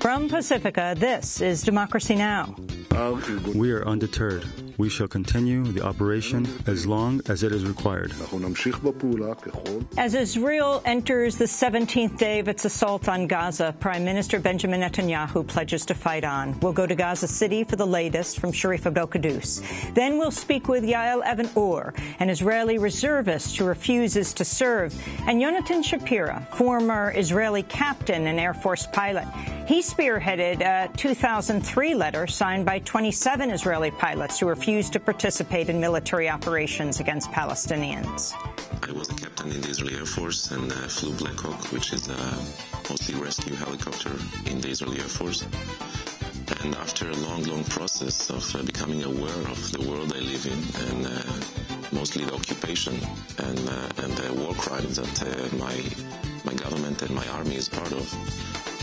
From Pacifica, this is Democracy Now! We are undeterred. We shall continue the operation as long as it is required. As Israel enters the 17th day of its assault on Gaza, Prime Minister Benjamin Netanyahu pledges to fight on. We'll go to Gaza City for the latest from Sharif Abdel-Quddus. Then we'll speak with Yael Even Or, an Israeli reservist who refuses to serve, and Yonatan Shapira, former Israeli captain and Air Force pilot. He spearheaded a 2003 letter signed by 27 Israeli pilots who refused to participate in military operations against Palestinians. I was a captain in the Israeli Air Force and flew Black Hawk, which is a mostly rescue helicopter in the Israeli Air Force. And after a long process of becoming aware of the world I live in and mostly the occupation and the war crimes that my government and my army is part of,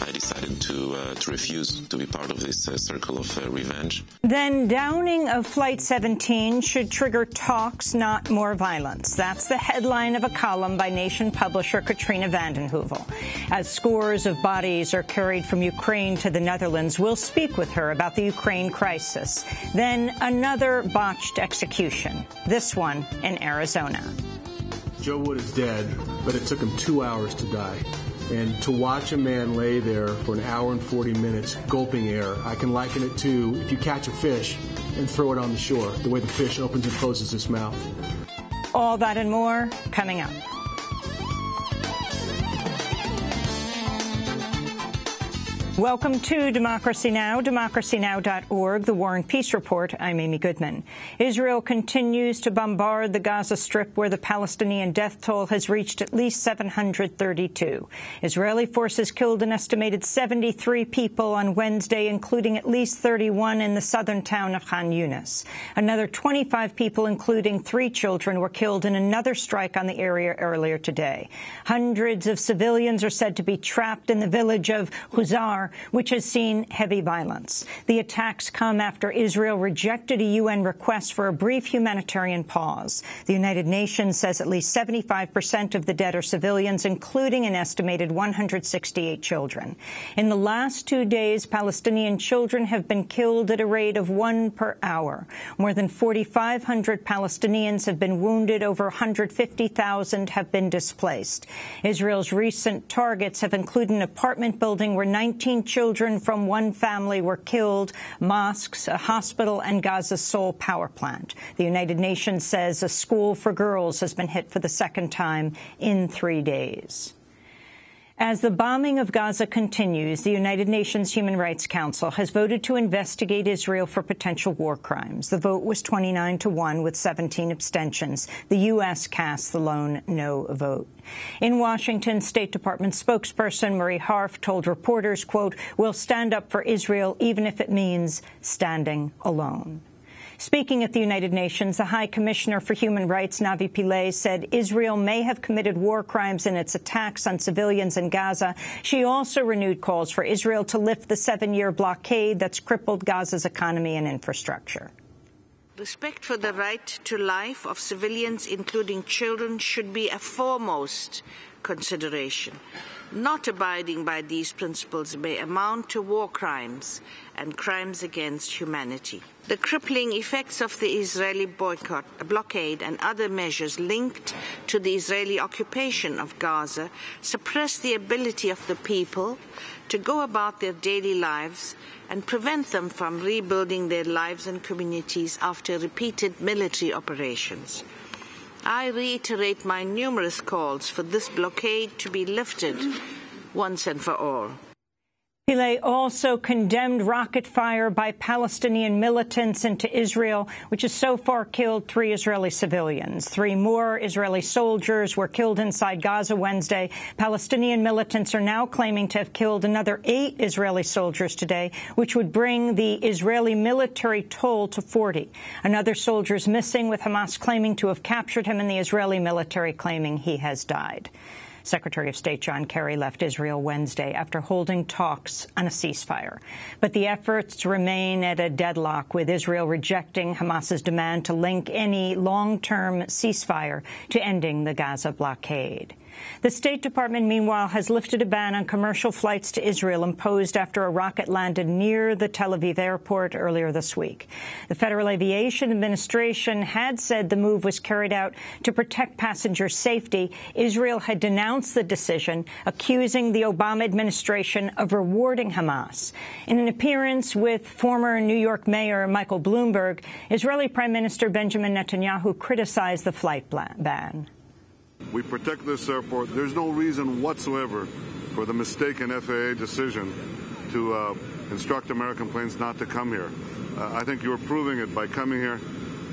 I decided to refuse to be part of this circle of revenge. Then downing of Flight 17 should trigger talks, not more violence. That's the headline of a column by Nation publisher Katrina vanden Heuvel. As scores of bodies are carried from Ukraine to the Netherlands, we'll speak with her about the Ukraine crisis. Then another botched execution, this one in Arizona. Joe Wood is dead, but it took him 2 hours to die. And to watch a man lay there for an hour and 40 minutes, gulping air, I can liken it to if you catch a fish and throw it on the shore, the way the fish opens and closes its mouth. All that and more coming up. Welcome to Democracy Now!, democracynow.org, the War and Peace Report. I'm Amy Goodman. Israel continues to bombard the Gaza Strip, where the Palestinian death toll has reached at least 732. Israeli forces killed an estimated 73 people on Wednesday, including at least 31 in the southern town of Khan Yunis. Another 25 people, including 3 children, were killed in another strike on the area earlier today. Hundreds of civilians are said to be trapped in the village of Huzar, which has seen heavy violence. The attacks come after Israel rejected a UN request for a brief humanitarian pause. The United Nations says at least 75% of the dead are civilians, including an estimated 168 children. In the last 2 days, Palestinian children have been killed at a rate of 1 per hour. More than 4,500 Palestinians have been wounded. Over 150,000 have been displaced. Israel's recent targets have included an apartment building where 19 children from one family were killed, mosques, a hospital, and Gaza's sole power plant. The United Nations says a school for girls has been hit for the second time in 3 days. As the bombing of Gaza continues, the United Nations Human Rights Council has voted to investigate Israel for potential war crimes. The vote was 29-1 with 17 abstentions. The U.S. cast the lone no vote. In Washington, State Department spokesperson Marie Harf told reporters, quote, "We'll stand up for Israel even if it means standing alone." Speaking at the United Nations, the High Commissioner for Human Rights, Navi Pillay, said Israel may have committed war crimes in its attacks on civilians in Gaza. She also renewed calls for Israel to lift the 7-year blockade that's crippled Gaza's economy and infrastructure. Respect for the right to life of civilians, including children, should be a foremost consideration. Not abiding by these principles may amount to war crimes and crimes against humanity. The crippling effects of the Israeli boycott, blockade, and other measures linked to the Israeli occupation of Gaza suppress the ability of the people to go about their daily lives and prevent them from rebuilding their lives and communities after repeated military operations. I reiterate my numerous calls for this blockade to be lifted once and for all. Pillay also condemned rocket fire by Palestinian militants into Israel, which has so far killed 3 Israeli civilians. 3 more Israeli soldiers were killed inside Gaza Wednesday. Palestinian militants are now claiming to have killed another 8 Israeli soldiers today, which would bring the Israeli military toll to 40. Another soldier is missing, with Hamas claiming to have captured him and the Israeli military claiming he has died. Secretary of State John Kerry left Israel Wednesday after holding talks on a ceasefire. But the efforts remain at a deadlock, with Israel rejecting Hamas's demand to link any long-term ceasefire to ending the Gaza blockade. The State Department, meanwhile, has lifted a ban on commercial flights to Israel imposed after a rocket landed near the Tel Aviv airport earlier this week. The Federal Aviation Administration had said the move was carried out to protect passenger safety. Israel had denounced the decision, accusing the Obama administration of rewarding Hamas. In an appearance with former New York Mayor Michael Bloomberg, Israeli Prime Minister Benjamin Netanyahu criticized the flight ban. We protect this airport. There's no reason whatsoever for the mistaken FAA decision to instruct American planes not to come here. I think you're proving it by coming here.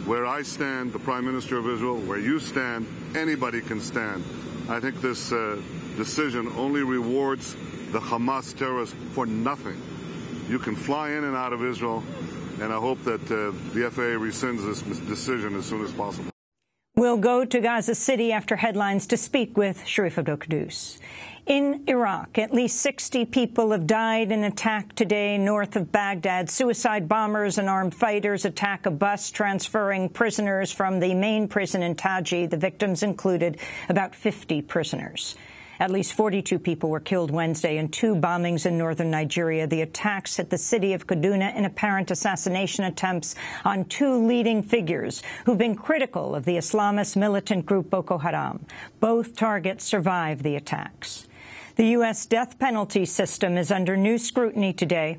Where I stand, the Prime Minister of Israel, where you stand, anybody can stand. I think this decision only rewards the Hamas terrorists for nothing. You can fly in and out of Israel, and I hope that the FAA rescinds this decision as soon as possible. We'll go to Gaza City after headlines to speak with Sharif Abdul-Qudus. In Iraq, at least 60 people have died in an attack today north of Baghdad. Suicide bombers and armed fighters attack a bus transferring prisoners from the main prison in Taji. The victims included about 50 prisoners. At least 42 people were killed Wednesday in 2 bombings in northern Nigeria. The attacks at the city of Kaduna in apparent assassination attempts on 2 leading figures who've been critical of the Islamist militant group Boko Haram. Both targets survived the attacks. The U.S. death penalty system is under new scrutiny today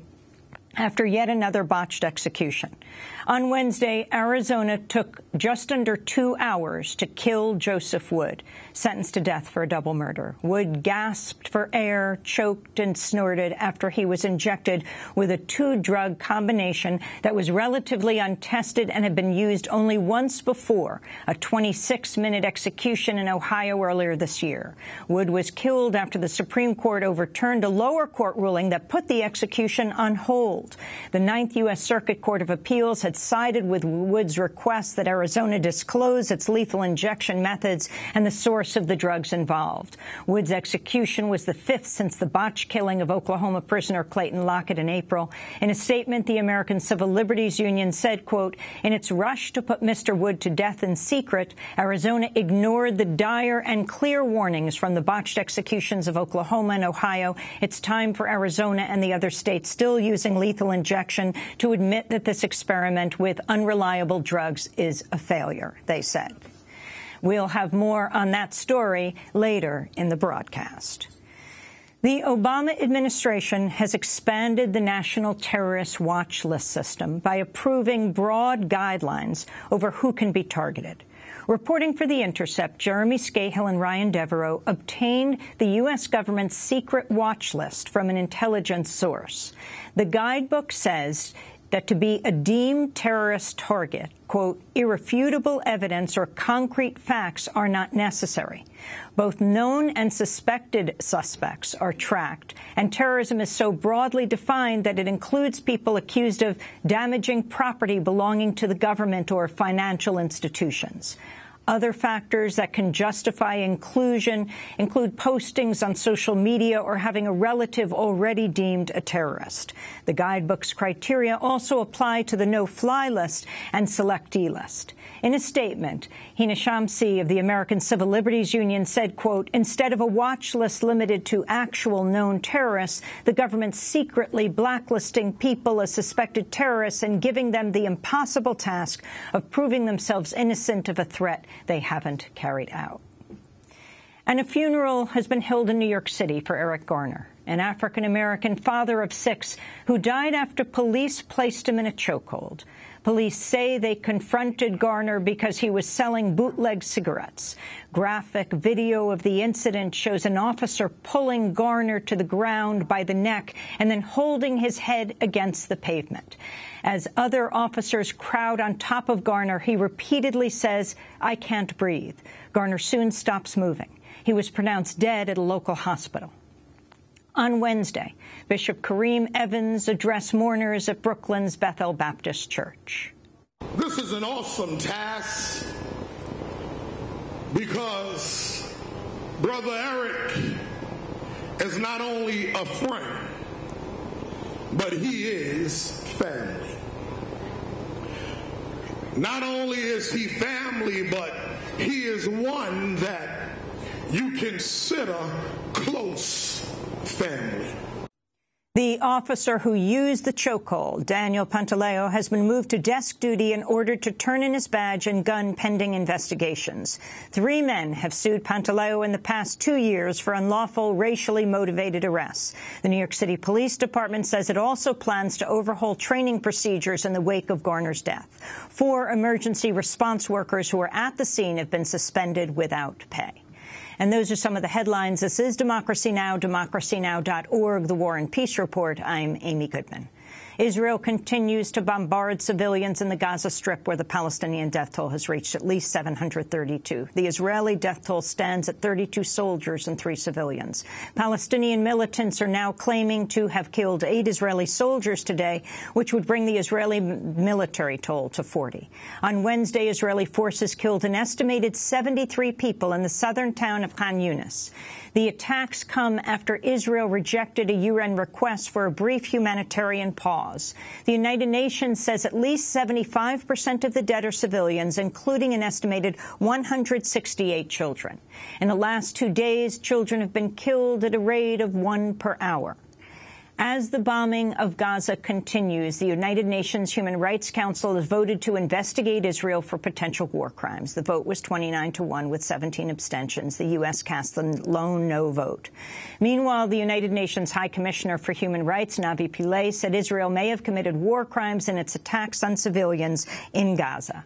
after yet another botched execution. On Wednesday, Arizona took just under 2 hours to kill Joseph Wood, sentenced to death for a double murder. Wood gasped for air, choked and snorted after he was injected with a 2-drug combination that was relatively untested and had been used only once before, a 26-minute execution in Ohio earlier this year. Wood was killed after the Supreme Court overturned a lower court ruling that put the execution on hold. The Ninth U.S. Circuit Court of Appeals had sided with Wood's request that Arizona disclose its lethal injection methods and the source of the drugs involved. Wood's execution was the 5th since the botched killing of Oklahoma prisoner Clayton Lockett in April. In a statement, the American Civil Liberties Union said, quote, "In its rush to put Mr. Wood to death in secret, Arizona ignored the dire and clear warnings from the botched executions of Oklahoma and Ohio. It's time for Arizona and the other states still using lethal injection to admit that this experiment with unreliable drugs is a failure," they said. We'll have more on that story later in the broadcast. The Obama administration has expanded the National Terrorist Watch List system by approving broad guidelines over who can be targeted. Reporting for The Intercept, Jeremy Scahill and Ryan Devereaux obtained the U.S. government's secret watch list from an intelligence source. The guidebook says that to be a deemed terrorist target, quote, irrefutable evidence or concrete facts are not necessary. Both known and suspected suspects are tracked, and terrorism is so broadly defined that it includes people accused of damaging property belonging to the government or financial institutions. Other factors that can justify inclusion include postings on social media or having a relative already deemed a terrorist. The guidebook's criteria also apply to the no-fly list and selectee list. In a statement, Hina Shamsi of the American Civil Liberties Union said, quote, instead of a watch list limited to actual known terrorists, the government's secretly blacklisting people as suspected terrorists and giving them the impossible task of proving themselves innocent of a threat they haven't carried out. And a funeral has been held in New York City for Eric Garner, an African-American father of 6 who died after police placed him in a chokehold. Police say they confronted Garner because he was selling bootleg cigarettes. Graphic video of the incident shows an officer pulling Garner to the ground by the neck and then holding his head against the pavement. As other officers crowd on top of Garner, he repeatedly says, "I can't breathe." Garner soon stops moving. He was pronounced dead at a local hospital. On Wednesday, Bishop Kareem Evans addressed mourners at Brooklyn's Bethel Baptist Church. This is an awesome task because Brother Eric is not only a friend, but he is family. Not only is he family, but he is one that you consider close family. The officer who used the chokehold, Daniel Pantaleo, has been moved to desk duty and ordered to turn in his badge and gun pending investigations. 3 men have sued Pantaleo in the past 2 years for unlawful, racially motivated arrests. The New York City Police Department says it also plans to overhaul training procedures in the wake of Garner's death. 4 emergency response workers who were at the scene have been suspended without pay. And those are some of the headlines. This is Democracy Now!, democracynow.org, The War and Peace Report. I'm Amy Goodman. Israel continues to bombard civilians in the Gaza Strip, where the Palestinian death toll has reached at least 732. The Israeli death toll stands at 32 soldiers and 3 civilians. Palestinian militants are now claiming to have killed 8 Israeli soldiers today, which would bring the Israeli military toll to 40. On Wednesday, Israeli forces killed an estimated 73 people in the southern town of Khan Yunis. The attacks come after Israel rejected a UN request for a brief humanitarian pause. The United Nations says at least 75% of the dead are civilians, including an estimated 168 children. In the last 2 days, children have been killed at a rate of 1 per hour. As the bombing of Gaza continues, the United Nations Human Rights Council has voted to investigate Israel for potential war crimes. The vote was 29-1 with 17 abstentions. The U.S. cast the lone no vote. Meanwhile, the United Nations High Commissioner for Human Rights, Navi Pillay, said Israel may have committed war crimes in its attacks on civilians in Gaza.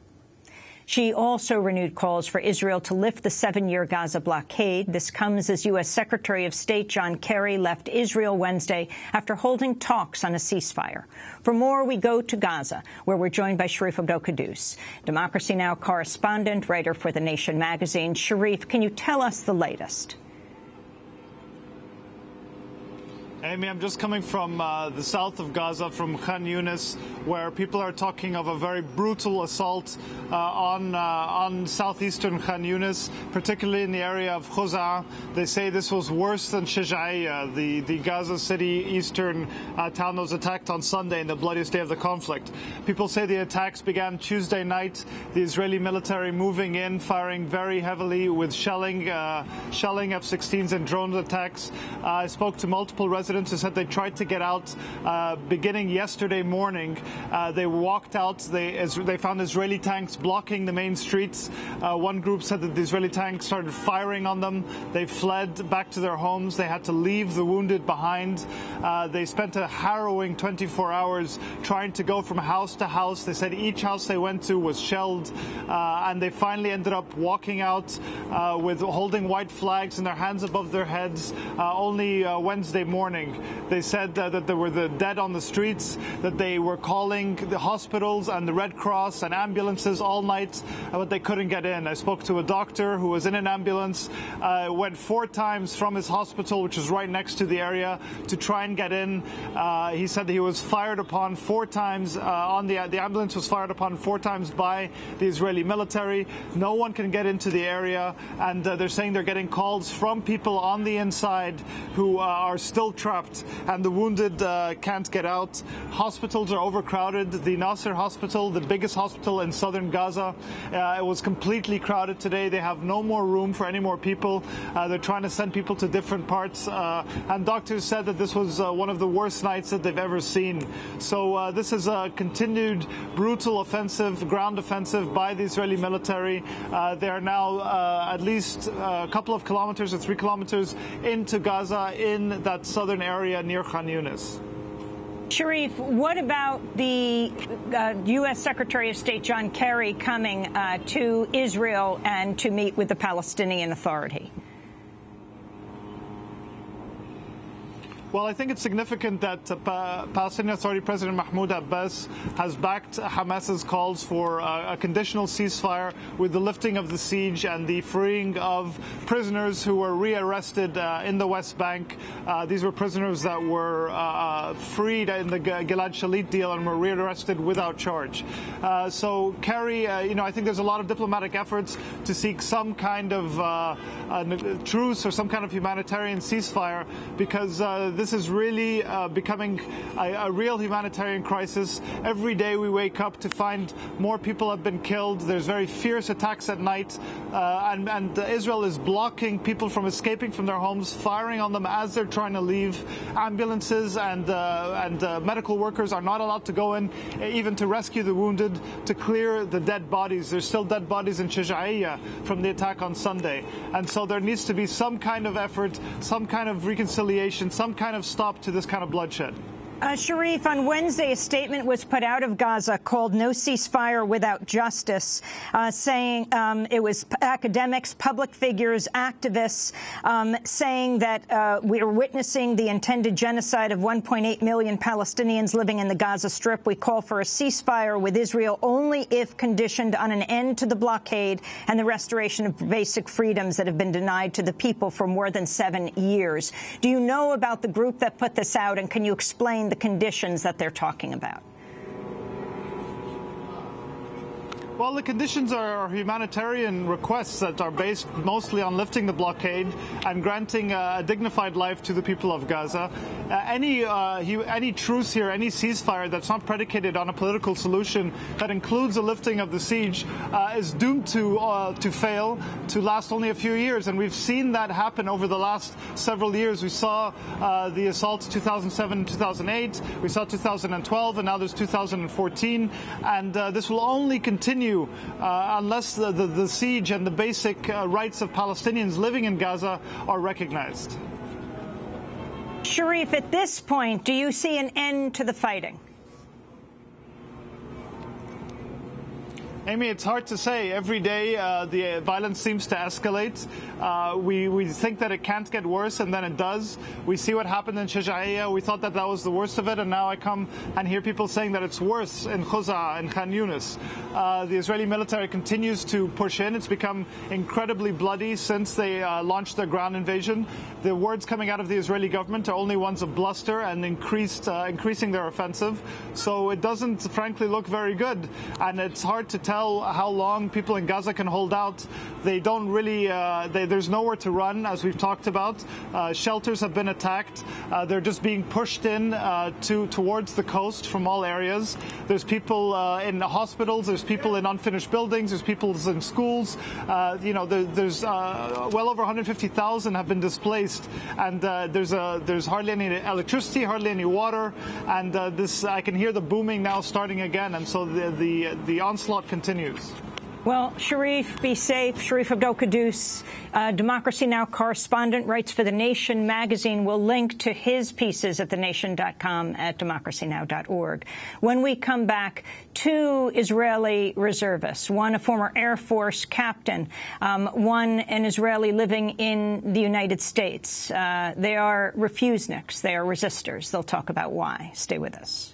She also renewed calls for Israel to lift the 7-year Gaza blockade. This comes as U.S. Secretary of State John Kerry left Israel Wednesday after holding talks on a ceasefire. For more, we go to Gaza, where we're joined by Sharif Abdel-Quddus, Democracy Now! Correspondent, writer for The Nation magazine. Sharif, can you tell us the latest? Amy, I'm just coming from the south of Gaza, from Khan Yunis, where people are talking of a very brutal assault on southeastern Khan Yunis, particularly in the area of Khuza. They say this was worse than Shijaiya, the Gaza City eastern town that was attacked on Sunday, in the bloodiest day of the conflict. People say the attacks began Tuesday night, the Israeli military moving in, firing very heavily with shelling F-16s and drone attacks. I spoke to multiple residents who said they tried to get out beginning yesterday morning. They walked out. They found Israeli tanks blocking the main streets. One group said that the Israeli tanks started firing on them. They fled back to their homes. They had to leave the wounded behind. They spent a harrowing 24 hours trying to go from house to house. They said each house they went to was shelled, and they finally ended up walking out with holding white flags in their hands above their heads only Wednesday morning. They said that there were the dead on the streets, that they were calling the hospitals and the Red Cross and ambulances all night, but they couldn't get in. I spoke to a doctor who was in an ambulance, went 4 times from his hospital, which is right next to the area, to try and get in. He said that he was fired upon 4 times the ambulance was fired upon 4 times by the Israeli military. No one can get into the area, and they're saying they're getting calls from people on the inside who are still trapped, and the wounded can't get out. Hospitals are overcrowded. The Nasser hospital, the biggest hospital in southern Gaza, it was completely crowded today. They have no more room for any more people. They're trying to send people to different parts, and doctors said that this was one of the worst nights that they've ever seen. So this is a continued brutal offensive, ground offensive by the Israeli military. They are now at least a couple of kilometers or 3 kilometers into Gaza, in that southern area near Khan Yunis. Sharif, what about the U.S. Secretary of State John Kerry coming to Israel and to meet with the Palestinian Authority? Well, I think it's significant that Palestinian Authority President Mahmoud Abbas has backed Hamas's calls for a conditional ceasefire with the lifting of the siege and the freeing of prisoners who were rearrested in the West Bank. These were prisoners that were freed in the Gilad Shalit deal and were rearrested without charge. So Kerry, I think there's a lot of diplomatic efforts to seek some kind of truce or some kind of humanitarian ceasefire, because this this is really becoming a real humanitarian crisis. Every day we wake up to find more people have been killed. There's very fierce attacks at night, and Israel is blocking people from escaping from their homes, firing on them as they're trying to leave. Ambulances and medical workers are not allowed to go in, even to rescue the wounded, to clear the dead bodies. There's still dead bodies in Shaja'iyya from the attack on Sunday. And so there needs to be some kind of effort, some kind of reconciliation, some kind of stop to this kind of bloodshed. Sharif, on Wednesday, a statement was put out of Gaza called "No Ceasefire Without Justice," saying it was academics, public figures, activists, saying that we are witnessing the intended genocide of 1.8 million Palestinians living in the Gaza Strip. We call for a ceasefire with Israel only if conditioned on an end to the blockade and the restoration of basic freedoms that have been denied to the people for more than 7 years. Do you know about the group that put this out, and can you explain the conditions that they're talking about? Well, the conditions are humanitarian requests that are based mostly on lifting the blockade and granting a dignified life to the people of Gaza. Any truce here, any ceasefire that's not predicated on a political solution that includes a lifting of the siege is doomed to fail, to last only a few years. And we've seen that happen over the last several years. We saw the assaults 2007 and 2008. We saw 2012, and now there's 2014. And this will only continue unless the siege and the basic rights of Palestinians living in Gaza are recognized. Sharif, at this point, do you see an end to the fighting? Amy, it's hard to say. Every day the violence seems to escalate. We think that it can't get worse, and then it does. We see what happened in Shaja'iyya. We thought that was the worst of it, and now I come and hear people saying that it's worse in Gaza and Khan Yunis. The Israeli military continues to push in. It's become incredibly bloody since they launched their ground invasion. The words coming out of the Israeli government are only ones of bluster and increasing their offensive. So it doesn't, frankly, look very good, and it's hard to tell how long people in Gaza can hold out. They don't really, there's nowhere to run, as we've talked about. Shelters have been attacked. They're just being pushed in towards the coast from all areas. There's people in hospitals. There's people in unfinished buildings. There's people in schools. There's well over 150,000 have been displaced, and there's hardly any electricity, hardly any water, and I can hear the booming now starting again, and so the onslaught continues. Well, Sharif, be safe. Sharif Abdel-Quddus, Democracy Now! Correspondent, writes for The Nation magazine. We'll link to his pieces at thenation.com, at democracynow.org. When we come back, 2 Israeli reservists, one a former Air Force captain, one an Israeli living in the United States. They are refuseniks. They are resistors. They'll talk about why. Stay with us.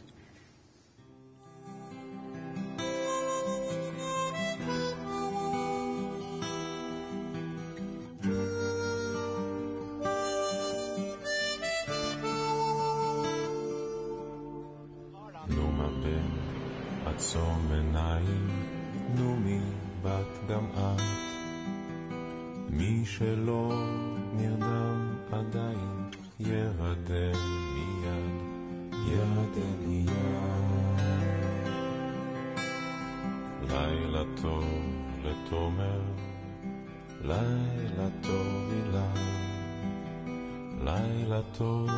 עצום עיניים, נומי בת גם את, מי שלא נרדם עדיין, ירדם מיד, ירדם מיד. לילה טוב לתומר, לילה טוב אילה, לילה טוב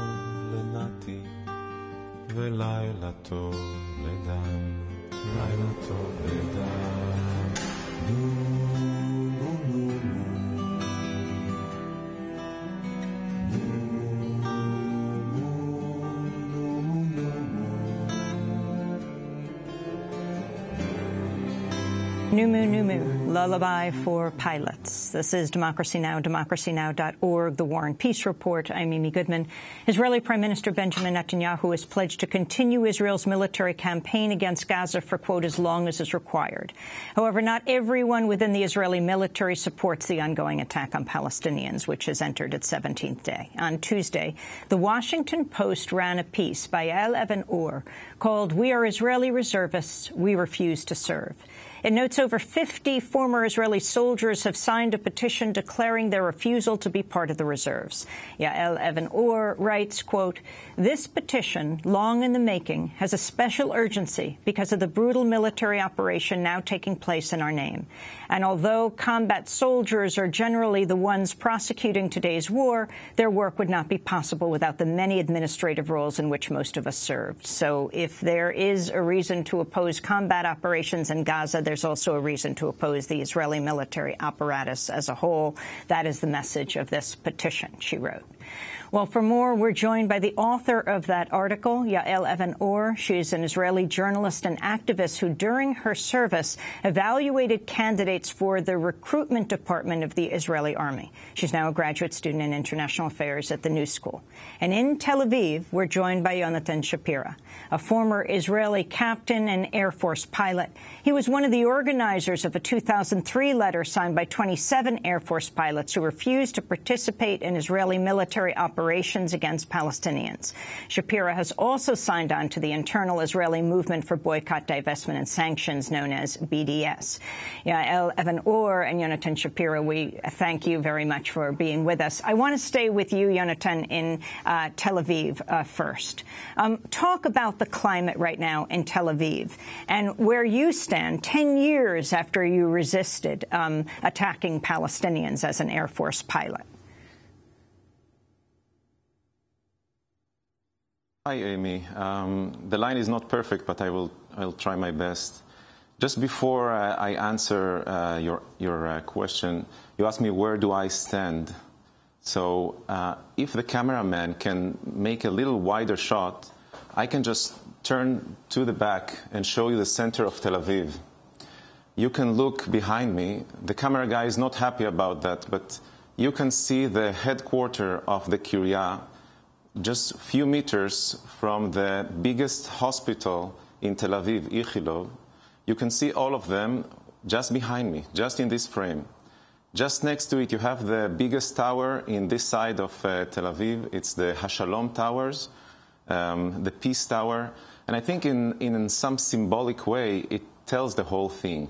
לנתי, ולילה טוב לדן. לילה טוב לדן, נו נו נו Numu Numu, lullaby for pilots. This is Democracy Now!, democracynow.org, The War and Peace Report. I'm Amy Goodman. Israeli Prime Minister Benjamin Netanyahu has pledged to continue Israel's military campaign against Gaza for, quote, as long as is required. However, not everyone within the Israeli military supports the ongoing attack on Palestinians, which has entered its 17th day. On Tuesday, the Washington Post ran a piece by Yael Even Or called "We Are Israeli Reservists, We Refuse to Serve." It notes over 50 former Israeli soldiers have signed a petition declaring their refusal to be part of the reserves. Yael Even Or writes, quote, "This petition, long in the making, has a special urgency because of the brutal military operation now taking place in our name. And although combat soldiers are generally the ones prosecuting today's war, their work would not be possible without the many administrative roles in which most of us served. So if there is a reason to oppose combat operations in Gaza, there's also a reason to oppose the Israeli military apparatus as a whole. That is the message of this petition," she wrote. Well, for more, we're joined by the author of that article, Yael Even Or. She is an Israeli journalist and activist who, during her service, evaluated candidates for the recruitment department of the Israeli army. She's now a graduate student in international affairs at the New School. And in Tel Aviv, we're joined by Yonatan Shapira, a former Israeli captain and Air Force pilot. He was one of the organizers of a 2003 letter signed by 27 Air Force pilots who refused to participate in Israeli military operations against Palestinians. Shapira has also signed on to the internal Israeli movement for boycott, divestment and sanctions known as BDS. Yael Even Or and Yonatan Shapira, we thank you very much for being with us. I want to stay with you, Yonatan, in Tel Aviv first. Talk about the climate right now in Tel Aviv and where you stand 10 years after you resisted attacking Palestinians as an Air Force pilot. Hi, Amy. The line is not perfect, but I'll try my best. Just before I answer your question, you asked me where do I stand. So if the cameraman can make a little wider shot, I can just turn to the back and show you the center of Tel Aviv. You can look behind me. The camera guy is not happy about that, but you can see the headquarters of the Kiryat just a few meters from the biggest hospital in Tel Aviv, Ichilov. You can see all of them just behind me, just in this frame. Just next to it, you have the biggest tower in this side of Tel Aviv. It's the Hashalom Towers, the Peace Tower. And I think in some symbolic way, it tells the whole thing.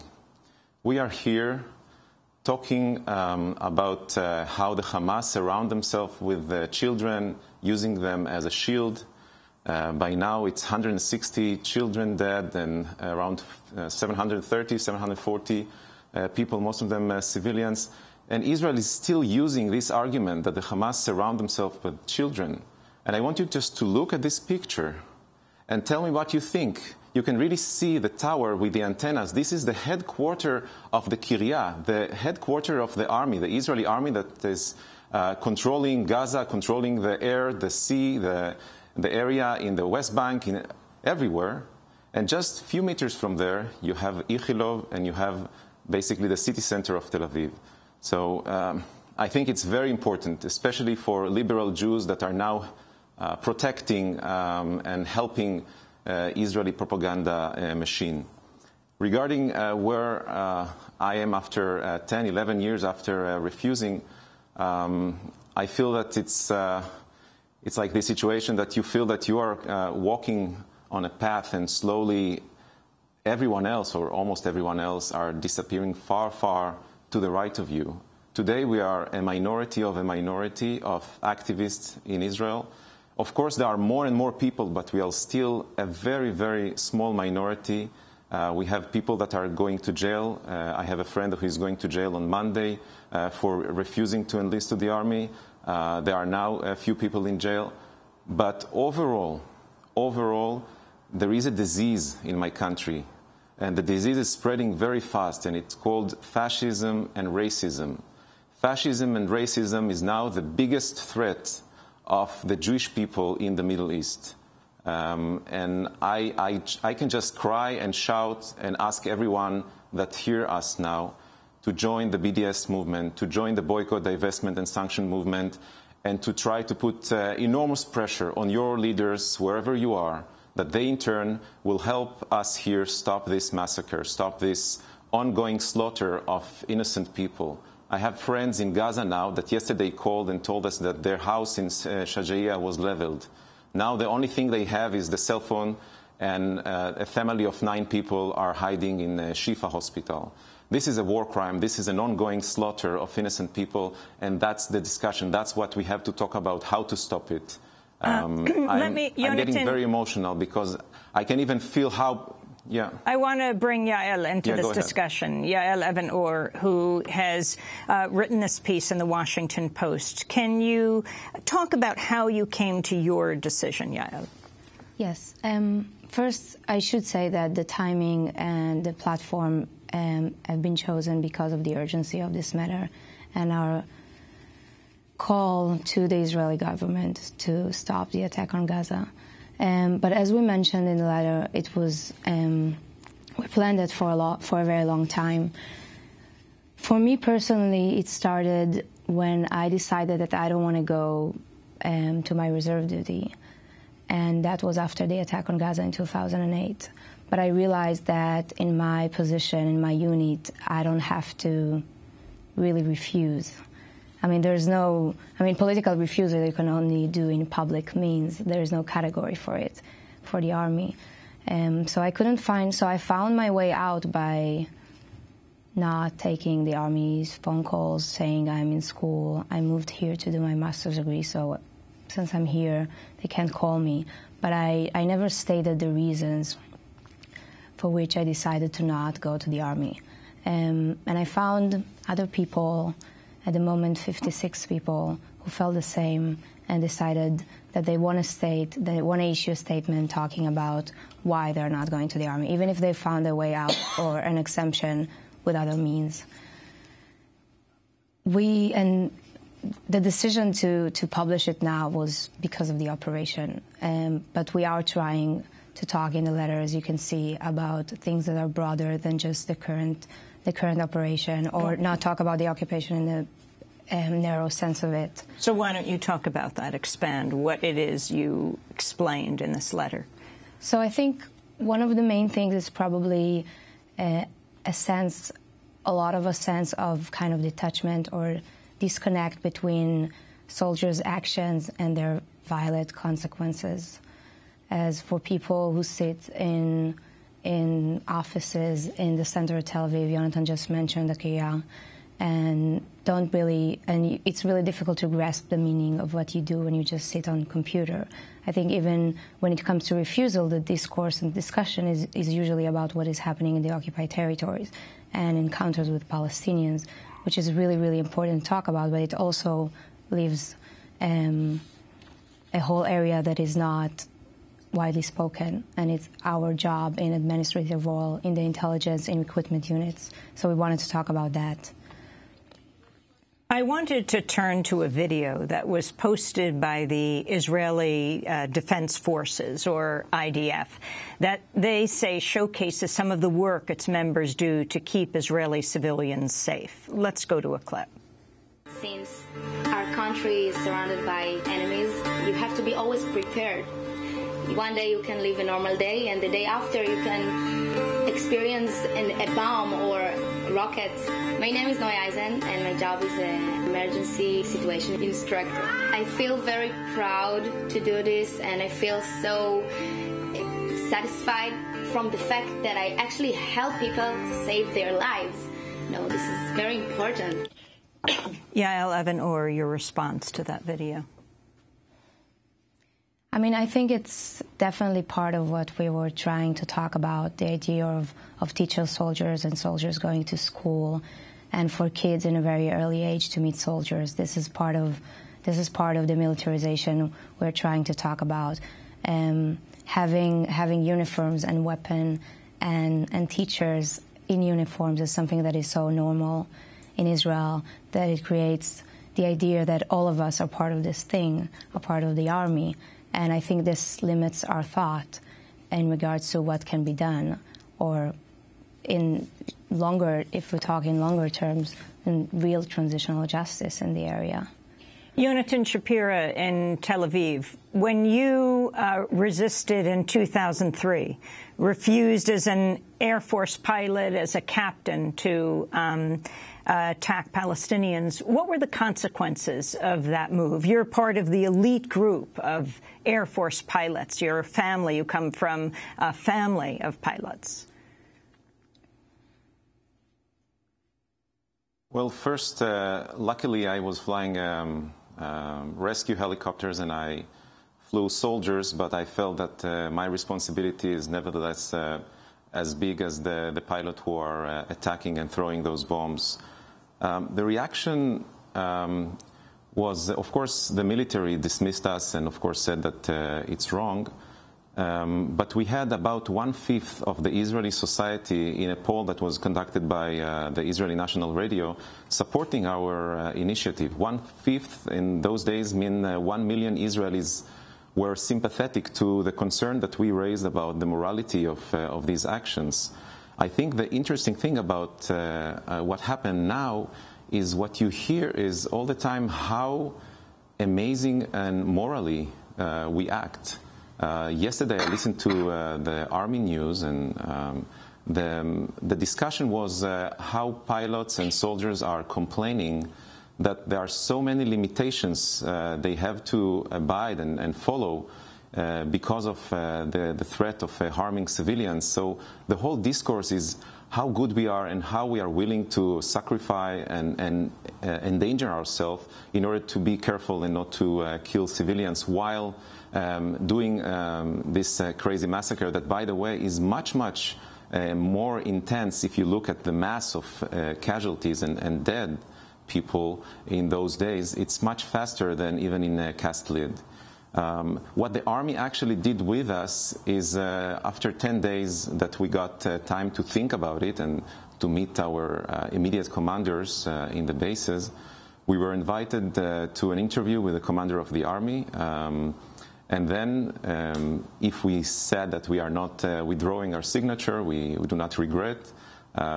We are here talking about how the Hamas surround themselves with the children, using them as a shield. By now, it's 160 children dead and around 730, 740 people, most of them civilians. And Israel is still using this argument that the Hamas surround themselves with children. And I want you just to look at this picture and tell me what you think. You can really see the tower with the antennas. This is the headquarters of the Kiryat, the headquarters of the army, the Israeli army that is controlling Gaza, controlling the air, the sea, the area in the West Bank, everywhere. And just a few meters from there, you have Ichilov, and you have basically the city center of Tel Aviv. So I think it's very important, especially for liberal Jews that are now protecting and helping Israeli propaganda machine. Regarding where I am after 10, 11 years after refusing, I feel that it's like the situation that you feel that you are walking on a path and slowly everyone else, or almost everyone else, are disappearing far, far to the right of you. Today we are a minority of activists in Israel. Of course, there are more and more people, but we are still a very, very small minority. We have people that are going to jail. I have a friend who is going to jail on Monday for refusing to enlist to the army. There are now a few people in jail. But overall, there is a disease in my country. And the disease is spreading very fast, and it's called fascism and racism. Fascism and racism is now the biggest threat of the Jewish people in the Middle East. And I can just cry and shout and ask everyone that hear us now to join the BDS movement, to join the boycott, divestment and sanction movement, and to try to put enormous pressure on your leaders, wherever you are, that they in turn will help us here stop this massacre, stop this ongoing slaughter of innocent people. I have friends in Gaza now that yesterday called and told us that their house in Shajaiya was leveled. Now the only thing they have is the cell phone and a family of 9 people are hiding in a Shifa hospital. This is a war crime. This is an ongoing slaughter of innocent people, and that's the discussion. That's what we have to talk about, how to stop it. I'm getting very emotional because I can even feel how... Yeah. I want to bring Yael into this discussion. Yael Even Or, who has written this piece in the Washington Post. Can you talk about how you came to your decision, Yael? Yes. First, I should say that the timing and the platform have been chosen because of the urgency of this matter and our call to the Israeli government to stop the attack on Gaza. But as we mentioned in the letter, it was we planned it for a very long time. For me personally, it started when I decided that I don't want to go to my reserve duty, and that was after the attack on Gaza in 2008. But I realized that in my position, in my unit, I don't have to really refuse. I mean, political refusal you can only do in public means. There is no category for it, for the army. So I found my way out by not taking the army's phone calls, saying I'm in school. I moved here to do my master's degree, so since I'm here, they can't call me. But I never stated the reasons for which I decided to not go to the army. And I found other people, at the moment 56 people, who felt the same and decided that they want to issue a statement talking about why they're not going to the army, even if they found a way out or an exemption with other means. And the decision to publish it now was because of the operation, but we are trying to talk in the letter, as you can see, about things that are broader than just the current operation, or not talk about the occupation in the narrow sense of it. So why don't you talk about that, expand what it is you explained in this letter? So I think one of the main things is probably a lot of a sense of kind of detachment or disconnect between soldiers' actions and their violent consequences. As for people who sit in offices in the center of Tel Aviv, Yonatan just mentioned the Kiyah, and it's really difficult to grasp the meaning of what you do when you just sit on a computer. I think even when it comes to refusal, the discourse and discussion is usually about what is happening in the occupied territories and encounters with Palestinians, which is really, really important to talk about, but it also leaves a whole area that is not widely spoken, and it's our job in administrative role, in the intelligence and recruitment units. So we wanted to talk about that. I wanted to turn to a video that was posted by the Israeli Defense Forces, or IDF, that they say showcases some of the work its members do to keep Israeli civilians safe. Let's go to a clip. Since our country is surrounded by enemies, you have to be always prepared. One day you can live a normal day, and the day after you can experience a bomb or a rocket. My name is Yael Even, and my job is an emergency situation instructor. I feel very proud to do this, and I feel so satisfied from the fact that I actually help people to save their lives. This is very important. Yael Even Or, your response to that video? I think it's definitely part of what we were trying to talk about, the idea of teacher soldiers and soldiers going to school, and for kids in a very early age to meet soldiers. This is part of the militarization we're trying to talk about. Having uniforms and weapon and teachers in uniforms is something that is so normal in Israel that it creates the idea that all of us are part of this thing, a part of the army. And I think this limits our thought in regards to what can be done, or if we talk in longer terms, in real transitional justice in the area. Yonatan Shapira in Tel Aviv, when you resisted in 2003, refused as an Air Force pilot, as a captain, to attack Palestinians. What were the consequences of that move? You're part of the elite group of Air Force pilots. You're a family. You come from a family of pilots. Well, first, luckily I was flying rescue helicopters and I flew soldiers, but I felt that my responsibility is nevertheless as big as the pilot who are attacking and throwing those bombs. The reaction was, of course, the military dismissed us and, of course, said that it's wrong. But we had about 1/5 of the Israeli society in a poll that was conducted by the Israeli National Radio supporting our initiative. 1/5 in those days mean 1 million Israelis were sympathetic to the concern that we raised about the morality of these actions. I think the interesting thing about what happened now is what you hear is all the time how amazing and morally we act. Yesterday I listened to the Army news and the discussion was how pilots and soldiers are complaining that there are so many limitations they have to abide and follow because of the threat of harming civilians. So the whole discourse is how good we are and how we are willing to sacrifice and endanger ourselves in order to be careful and not to kill civilians while doing this crazy massacre that, by the way, is much more intense if you look at the mass of casualties and dead people in those days. It's much faster than even in Cast Lead. What the Army actually did with us is after 10 days that we got time to think about it and to meet our immediate commanders in the bases, we were invited to an interview with the commander of the Army. And then, if we said that we are not withdrawing our signature, we do not regret,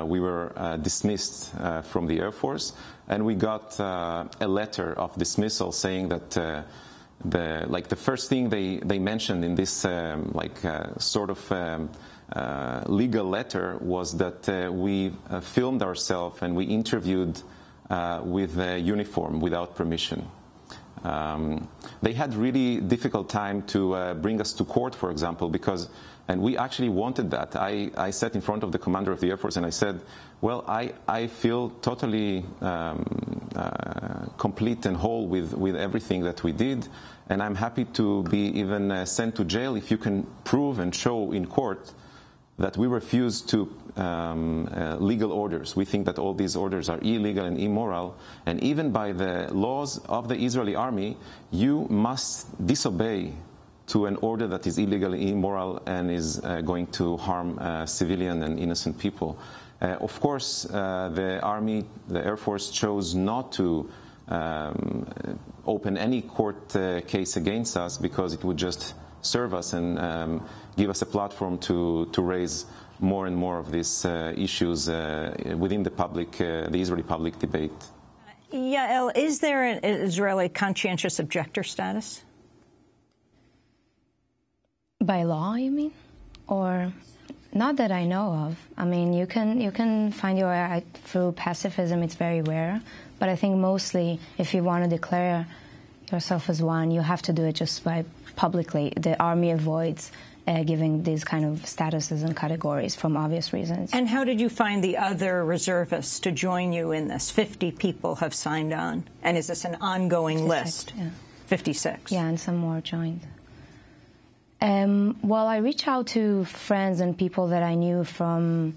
we were dismissed from the Air Force, and we got a letter of dismissal saying that the first thing they mentioned in this sort of legal letter was that we filmed ourselves and we interviewed with a uniform without permission. They had really difficult time to bring us to court, for example, and we actually wanted that. I sat in front of the commander of the Air Force and I said, well, I feel totally complete and whole with everything that we did, and I'm happy to be even sent to jail if you can prove and show in court that we refuse to legal orders. We think that all these orders are illegal and immoral, and even by the laws of the Israeli army, you must disobey to an order that is illegal and immoral and is going to harm civilian and innocent people. Of course, the Army, the Air Force chose not to open any court case against us because it would just serve us and give us a platform to raise more and more of these issues within the public, the Israeli public debate. Yael, is there an Israeli conscientious objector status? By law, you mean? Or not that I know of. I mean, you can find your way through pacifism. It's very rare. But I think mostly if you want to declare yourself as one, you have to do it just by publicly. The army avoids giving these kind of statuses and categories from obvious reasons. And how did you find the other reservists to join you in this? 50 people have signed on. And is this an ongoing 56, list? Yeah. 56. Yeah, and some more joined. Well, I reached out to friends and people that I knew from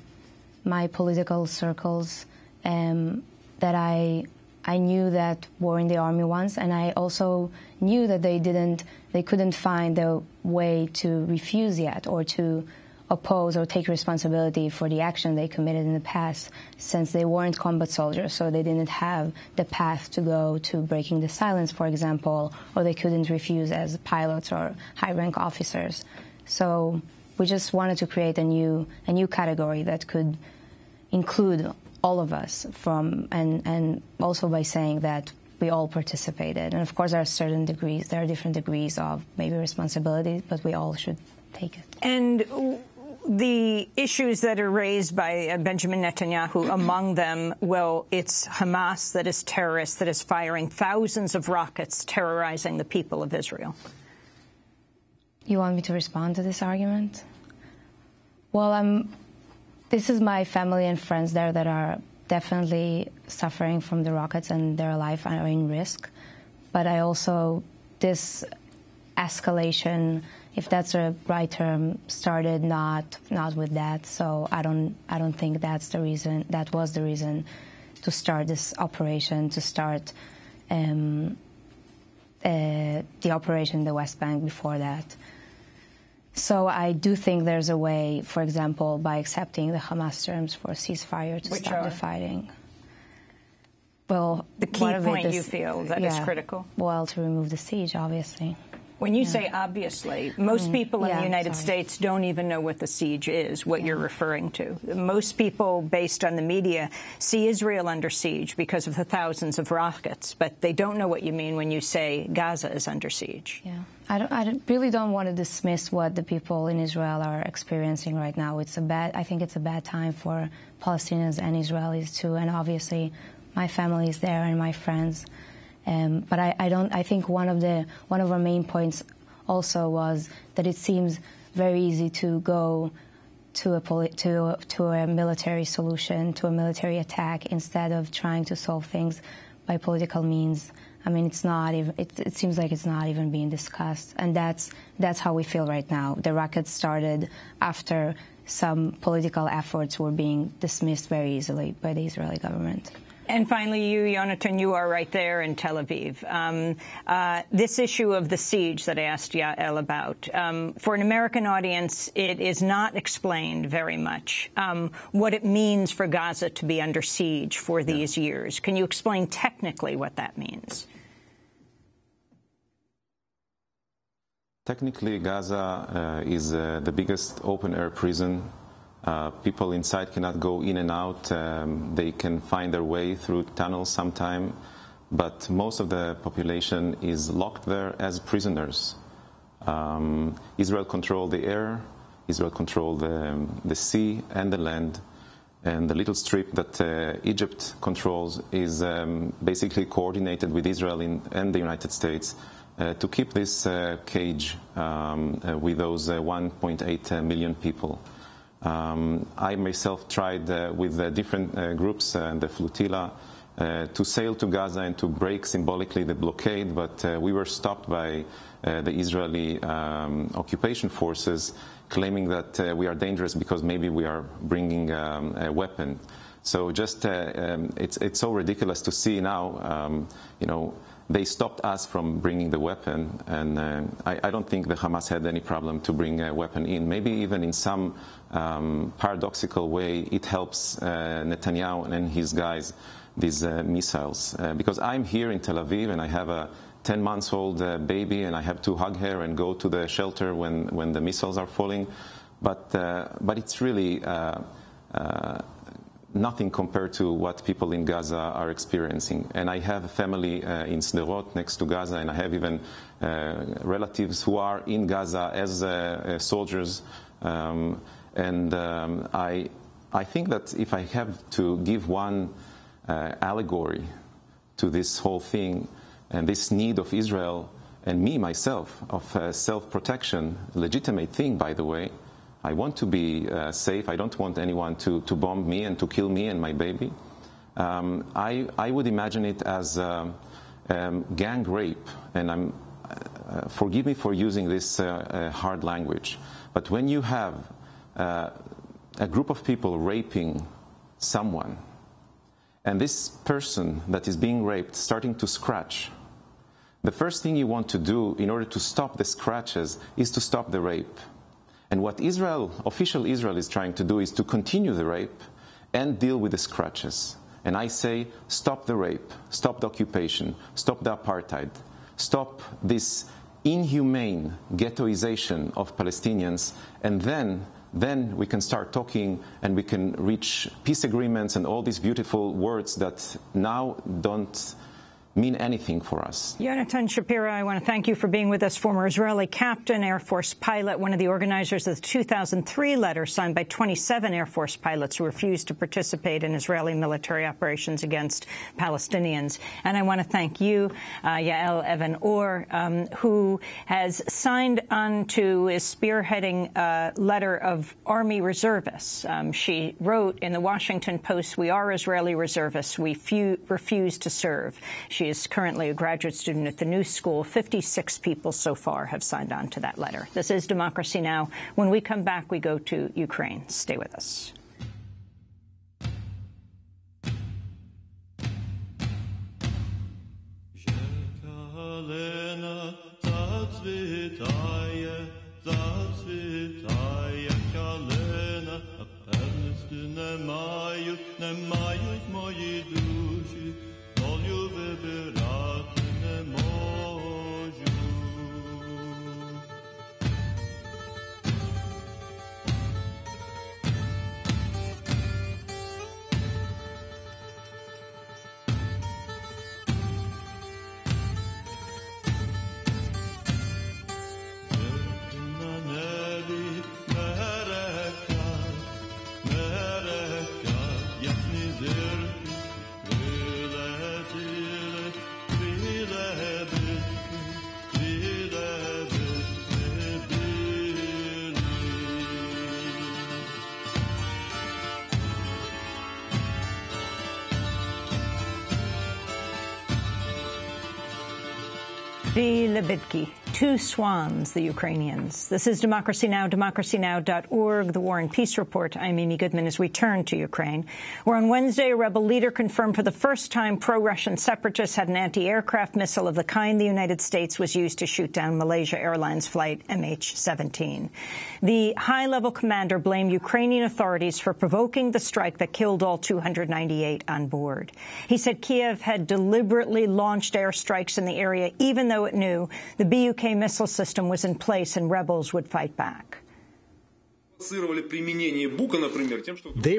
my political circles that I knew that were in the army once, and I also knew that they couldn't find a way to refuse yet or to oppose or take responsibility for the action they committed in the past, since they weren't combat soldiers, so they didn't have the path to go to breaking the silence, for example, or they couldn't refuse as pilots or high-rank officers. So we just wanted to create a new category that could include all of us and also by saying that we all participated. And of course there are different degrees of maybe responsibility, but we all should take it. And the issues that are raised by Benjamin Netanyahu, among them, well, it's Hamas that is terrorist, that is firing thousands of rockets, terrorizing the people of Israel. You want me to respond to this argument? Well, this is my family and friends there that are definitely suffering from the rockets and their life are in risk. But I also, this escalation, if that's a right term, started not with that. So I don't think that's the reason. That was the reason to start this operation, to start the operation in the West Bank before that. So I do think there's a way, for example, by accepting the Hamas terms for a ceasefire to stop the fighting. Well, the key point you feel that is critical? Well, to remove the siege, obviously. When you say obviously, most people in the United States don't even know what the siege is, what you're referring to. Most people, based on the media, see Israel under siege because of the thousands of rockets, but they don't know what you mean when you say Gaza is under siege. Yeah, I really don't want to dismiss what the people in Israel are experiencing right now. I think it's a bad time for Palestinians and Israelis too, and obviously my family is there and my friends. But I think one of our main points also was that it seems very easy to go to a military solution, to a military attack, instead of trying to solve things by political means. I mean, it's not even. It seems like it's not even being discussed, and that's how we feel right now. The rockets started after some political efforts were being dismissed very easily by the Israeli government. And finally, you, Yonatan, you are right there in Tel Aviv. This issue of the siege that I asked Yael about, for an American audience, it is not explained very much what it means for Gaza to be under siege for these years. Can you explain technically what that means? Technically, Gaza is the biggest open-air prison. People inside cannot go in and out. They can find their way through tunnels sometime, but most of the population is locked there as prisoners. Israel controls the air, Israel controls the sea and the land, and the little strip that Egypt controls is basically coordinated with Israel and the United States to keep this cage with those 1.8 million people. I myself tried with different groups and the flotilla to sail to Gaza and to break symbolically the blockade, but we were stopped by the Israeli occupation forces, claiming that we are dangerous because maybe we are bringing a weapon. So just it's so ridiculous to see now, they stopped us from bringing the weapon, and I don't think the Hamas had any problem to bring a weapon in. Maybe even in some paradoxical way, it helps Netanyahu and his guys, these missiles. Because I'm here in Tel Aviv, and I have a 10-month-old baby, and I have to hug her and go to the shelter when the missiles are falling. But it's really nothing compared to what people in Gaza are experiencing. And I have a family in Sderot next to Gaza, and I have even relatives who are in Gaza as soldiers. And I think that if I have to give one allegory to this whole thing and this need of Israel and me, myself, of self-protection, legitimate thing, by the way, I want to be safe. I don't want anyone to bomb me and to kill me and my baby. I would imagine it as gang rape, and forgive me for using this hard language, but when you have a group of people raping someone, and this person that is being raped starting to scratch, the first thing you want to do in order to stop the scratches is to stop the rape. And what official Israel is trying to do is to continue the rape and deal with the scratches. And I say, stop the rape, stop the occupation, stop the apartheid, stop this inhumane ghettoization of Palestinians, and then we can start talking and we can reach peace agreements and all these beautiful words that now don't mean anything for us. Yonatan Shapira, I want to thank you for being with us. Former Israeli captain, Air Force pilot, one of the organizers of the 2003 letter signed by 27 Air Force pilots who refused to participate in Israeli military operations against Palestinians. And I want to thank you, Yael Even Or, who has signed on to, is spearheading a letter of Army reservists. She wrote in the Washington Post, "We are Israeli reservists. We refuse to serve." She is currently a graduate student at the New School. 56 people so far have signed on to that letter. This is Democracy Now! When we come back, we go to Ukraine. Stay with us. The Lebedki, two swans, the Ukrainians. This is Democracy Now!, democracynow.org, the War and Peace Report. I'm Amy Goodman as we turn to Ukraine, where on Wednesday a rebel leader confirmed for the first time pro-Russian separatists had an anti-aircraft missile of the kind the United States was used to shoot down Malaysia Airlines flight MH17. The high-level commander blamed Ukrainian authorities for provoking the strike that killed all 298 on board. He said Kiev had deliberately launched airstrikes in the area, even though it knew the BUK missile system was in place and rebels would fight back. They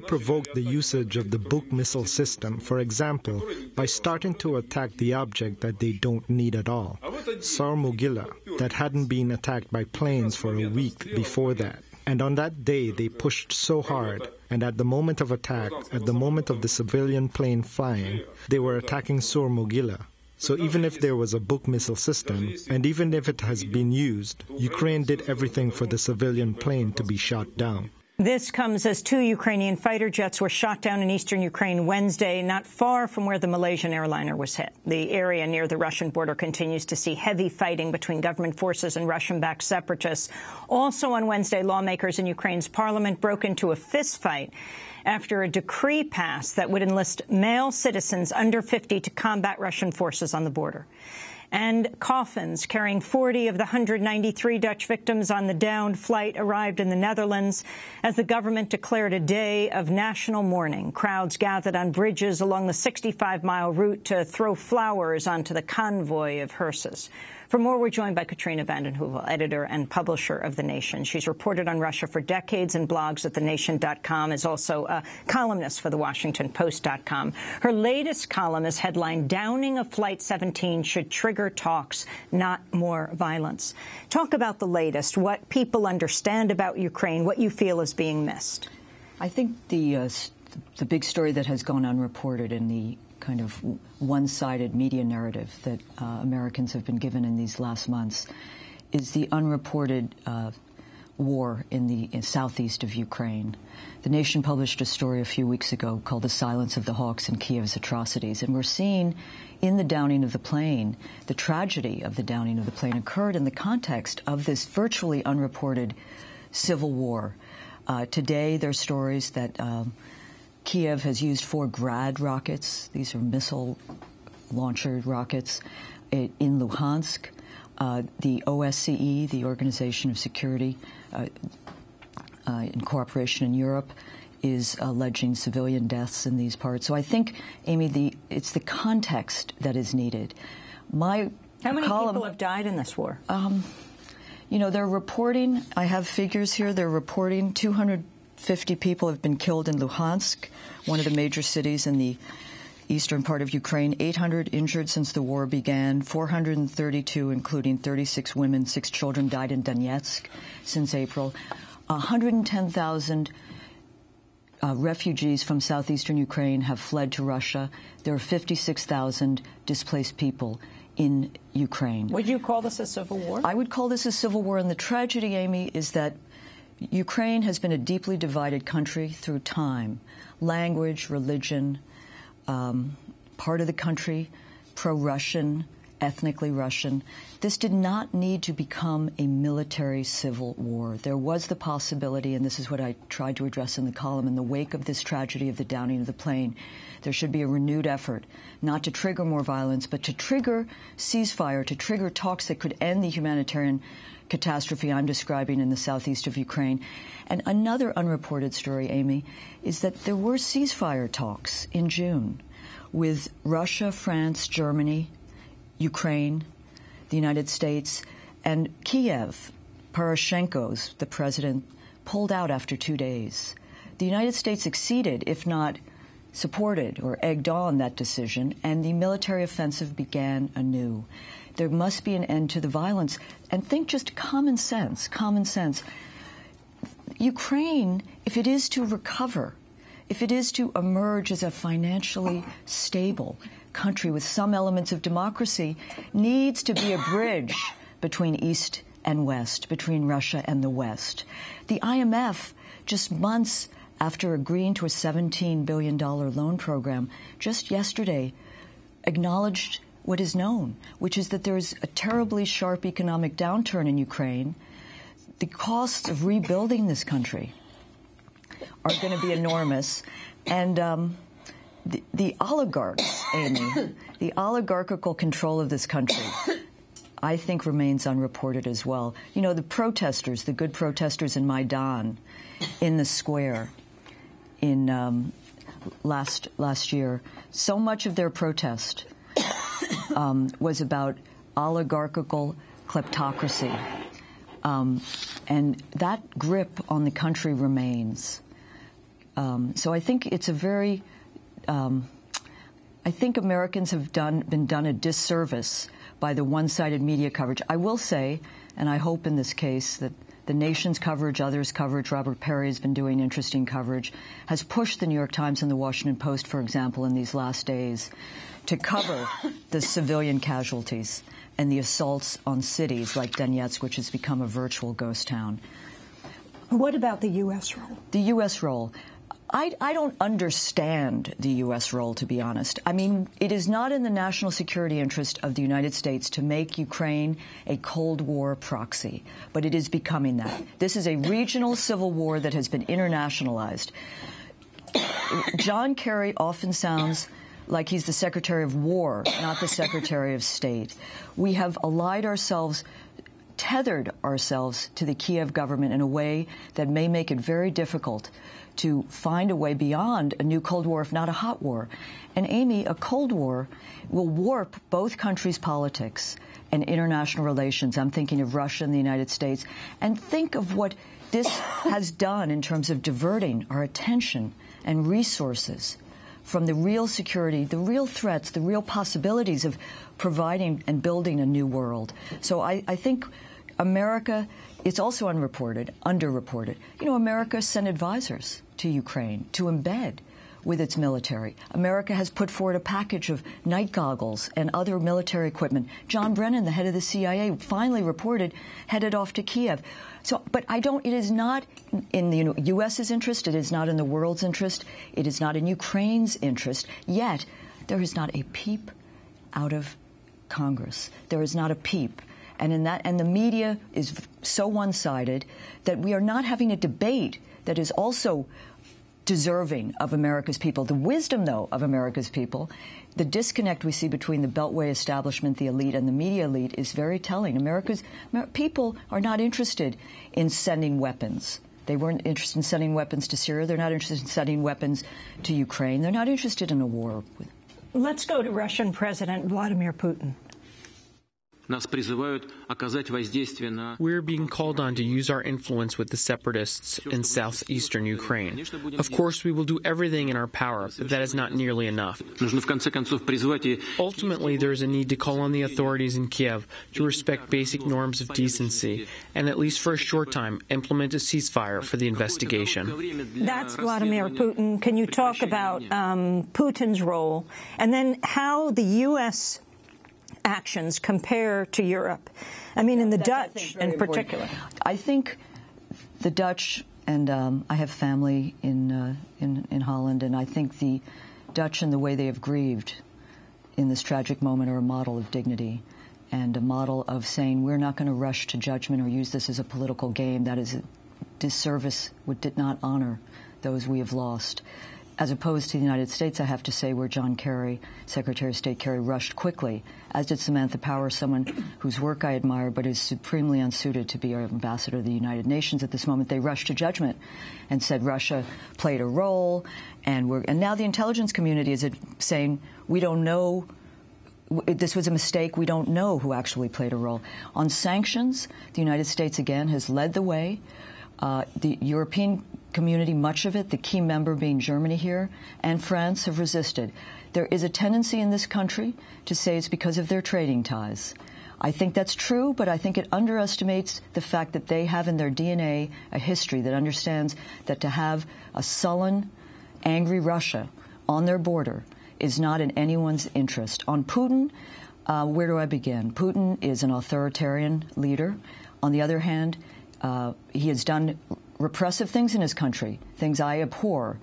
provoked the usage of the Buk missile system, for example, by starting to attack the object that they don't need at all, Sarmogila, that hadn't been attacked by planes for a week before that. And on that day, they pushed so hard, and at the moment of attack, at the moment of the civilian plane flying, they were attacking Sarmogila. So even if there was a Buk missile system, and even if it has been used, Ukraine did everything for the civilian plane to be shot down. This comes as 2 Ukrainian fighter jets were shot down in eastern Ukraine Wednesday, not far from where the Malaysian airliner was hit. The area near the Russian border continues to see heavy fighting between government forces and Russian-backed separatists. Also on Wednesday, lawmakers in Ukraine's parliament broke into a fistfight after a decree passed that would enlist male citizens under 50 to combat Russian forces on the border. And coffins carrying 40 of the 193 Dutch victims on the downed flight arrived in the Netherlands as the government declared a day of national mourning. Crowds gathered on bridges along the 65-mile route to throw flowers onto the convoy of hearses. For more, we're joined by Katrina vanden Heuvel, editor and publisher of The Nation. She's reported on Russia for decades and blogs at thenation.com, is also a columnist for the WashingtonPost.com. Her latest column is headlined, "Downing of Flight 17 Should Trigger Talks, Not More Violence." Talk about the latest, what people understand about Ukraine, what you feel is being missed. I think the big story that has gone unreported in the kind of one-sided media narrative that Americans have been given in these last months is the unreported war in the southeast of Ukraine. The Nation published a story a few weeks ago called "The Silence of the Hawks and Kiev's Atrocities," and we're seeing in the downing of the plane, the tragedy of the downing of the plane occurred in the context of this virtually unreported civil war. Today, there are stories that Kiev has used 4 Grad rockets. These are missile launcher rockets in Luhansk. The OSCE, the Organization of Security in Cooperation in Europe, is alleging civilian deaths in these parts. So I think, Amy, it's the context that is needed. How many people have died in this war? You know, they're reporting, I have figures here, they're reporting 250 people have been killed in Luhansk, one of the major cities in the eastern part of Ukraine. 800 injured since the war began. 432, including 36 women, 6 children, died in Donetsk since April. 110,000 refugees from southeastern Ukraine have fled to Russia. There are 56,000 displaced people in Ukraine. Would you call this a civil war? I would call this a civil war, and the tragedy, Amy, is that Ukraine has been a deeply divided country through time. Language, religion, part of the country pro-Russian, ethnically Russian. This did not need to become a military civil war. There was the possibility, and this is what I tried to address in the column, in the wake of this tragedy of the downing of the plane, there should be a renewed effort not to trigger more violence, but to trigger ceasefire, to trigger talks that could end the humanitarian catastrophe I'm describing in the southeast of Ukraine. And another unreported story, Amy, is that there were ceasefire talks in June with Russia, France, Germany, Ukraine, the United States, and Kiev. Poroshenko's, the president, pulled out after 2 days. The United States acceded, if not supported or egged on that decision, and the military offensive began anew. There must be an end to the violence. And think just common sense, common sense. Ukraine, if it is to recover, if it is to emerge as a financially stable country with some elements of democracy, needs to be a bridge between East and West, between Russia and the West. The IMF, just months after agreeing to a $17 billion loan program, just yesterday acknowledged what is known, which is that there is a terribly sharp economic downturn in Ukraine. The costs of rebuilding this country are going to be enormous. And the oligarchs, Amy, the oligarchical control of this country, I think remains unreported as well. You know, the protesters, the good protesters in Maidan, in the square, in last year, so much of their protest was about oligarchical kleptocracy. And that grip on the country remains. So I think it's a very, I think Americans have been done a disservice by the one-sided media coverage. I will say, and I hope in this case, that the Nation's coverage, others' coverage, Robert Perry has been doing interesting coverage, has pushed the New York Times and the Washington Post, for example, in these last days, to cover the civilian casualties and the assaults on cities like Donetsk, which has become a virtual ghost town. What about the U.S. role? The U.S. role. I don't understand the U.S. role, to be honest. I mean, it is not in the national security interest of the United States to make Ukraine a Cold War proxy, but it is becoming that. This is a regional civil war that has been internationalized. John Kerry often sounds like he's the Secretary of War, not the Secretary of State. We have allied ourselves, tethered ourselves to the Kiev government in a way that may make it very difficult to find a way beyond a new Cold War, if not a hot war. And, Amy, a Cold War will warp both countries' politics and international relations. I'm thinking of Russia and the United States. And think of what this has done in terms of diverting our attention and resources from the real security, the real threats, the real possibilities of providing and building a new world. So I think America, it's also underreported. You know, America sent advisors to Ukraine to embed with its military. America has put forward a package of night goggles and other military equipment. John Brennan, the head of the CIA, finally reported, headed off to Kiev. So, but it is not in the U.S.'s interest. It is not in the world's interest. It is not in Ukraine's interest. Yet, there is not a peep out of Congress. There is not a peep. And the media is so one-sided that we are not having a debate that is also deserving of America's people. The wisdom, though, of America's people, the disconnect we see between the Beltway establishment, the elite, and the media elite is very telling. America's people are not interested in sending weapons. They weren't interested in sending weapons to Syria. They're not interested in sending weapons to Ukraine. They're not interested in a war. Let's go to Russian President Vladimir Putin. We're being called on to use our influence with the separatists in southeastern Ukraine. Of course, we will do everything in our power, but that is not nearly enough. Ultimately, there is a need to call on the authorities in Kiev to respect basic norms of decency and, at least for a short time, implement a ceasefire for the investigation. That's Vladimir Putin. Can you talk about Putin's role and then how the U.S. actions compare to Europe? I mean, in the Dutch in particular. I think the Dutch, and I have family in Holland, and I think the Dutch and the way they have grieved in this tragic moment are a model of dignity and a model of saying we're not going to rush to judgment or use this as a political game. That is a disservice, did not honor those we have lost. As opposed to the United States, I have to say, where John Kerry, Secretary of State Kerry, rushed quickly, as did Samantha Power, someone whose work I admire but is supremely unsuited to be our ambassador to the United Nations at this moment. They rushed to judgment and said Russia played a role, and now the intelligence community is saying we don't know. This was a mistake. We don't know who actually played a role. On sanctions, the United States, again, has led the way. The European community, much of it, the key member being Germany here, and France have resisted. There is a tendency in this country to say it's because of their trading ties. I think that's true, but I think it underestimates the fact that they have in their DNA a history that understands that to have a sullen, angry Russia on their border is not in anyone's interest. On Putin, where do I begin? Putin is an authoritarian leader. On the other hand, he has done repressive things in his country, things I abhor,